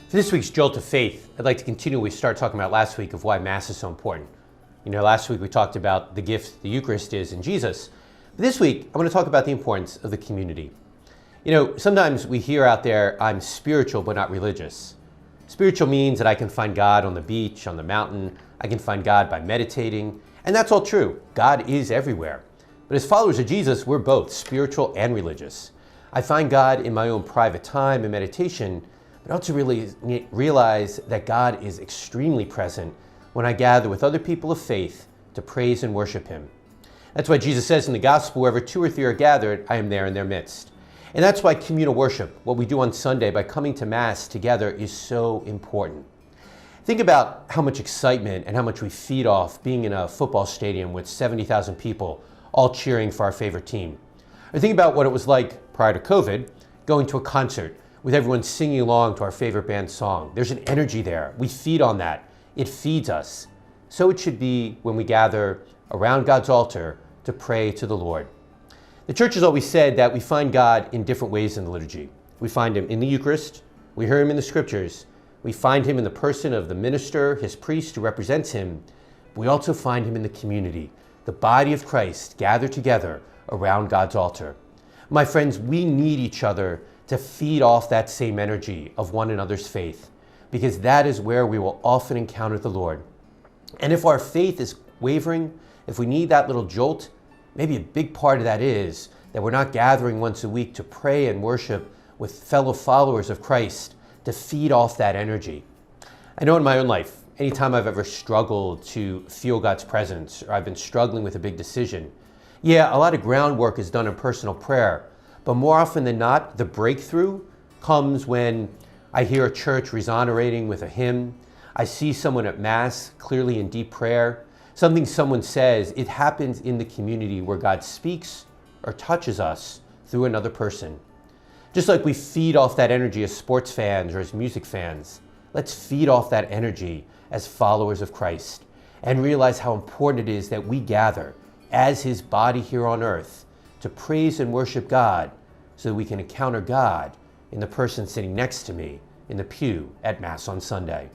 For this week's Jolt of Faith, I'd like to continue what we started talking about last week of why Mass is so important. Last week we talked about the gift the Eucharist is in Jesus. But this week, I want to talk about the importance of the community. Sometimes we hear out there, I'm spiritual but not religious. Spiritual means that I can find God on the beach, on the mountain. I can find God by meditating. And that's all true. God is everywhere. But as followers of Jesus, we're both spiritual and religious. I find God in my own private time and meditation, but also really realize that God is extremely present when I gather with other people of faith to praise and worship Him. That's why Jesus says in the Gospel, wherever 2 or 3 are gathered, I am there in their midst. And that's why communal worship, what we do on Sunday by coming to Mass together, is so important. Think about how much excitement and how much we feed off being in a football stadium with 70,000 people all cheering for our favorite team. Or think about what it was like prior to COVID, going to a concert with everyone singing along to our favorite band's song. There's an energy there. We feed on that. It feeds us. So it should be when we gather around God's altar to pray to the Lord. The Church has always said that we find God in different ways in the liturgy. We find Him in the Eucharist. We hear Him in the Scriptures. We find Him in the person of the minister, His priest who represents Him. We also find Him in the community, the body of Christ gathered together around God's altar. My friends, we need each other to feed off that same energy of one another's faith, because that is where we will often encounter the Lord. And if our faith is wavering, if we need that little jolt, maybe a big part of that is that we're not gathering once a week to pray and worship with fellow followers of Christ to feed off that energy. I know in my own life, anytime I've ever struggled to feel God's presence, or I've been struggling with a big decision, a lot of groundwork is done in personal prayer. But more often than not, the breakthrough comes when I hear a church resonating with a hymn. I see someone at Mass clearly in deep prayer. Something someone says, it happens in the community where God speaks or touches us through another person. Just like we feed off that energy as sports fans or as music fans, let's feed off that energy as followers of Christ and realize how important it is that we gather as His body here on earth to praise and worship God so that we can encounter God in the person sitting next to me in the pew at Mass on Sunday.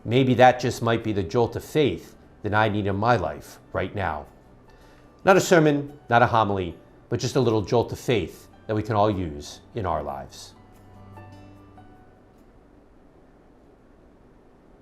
Maybe that just might be the jolt of faith that I need in my life right now. Not a sermon, not a homily, but just a little jolt of faith that we can all use in our lives.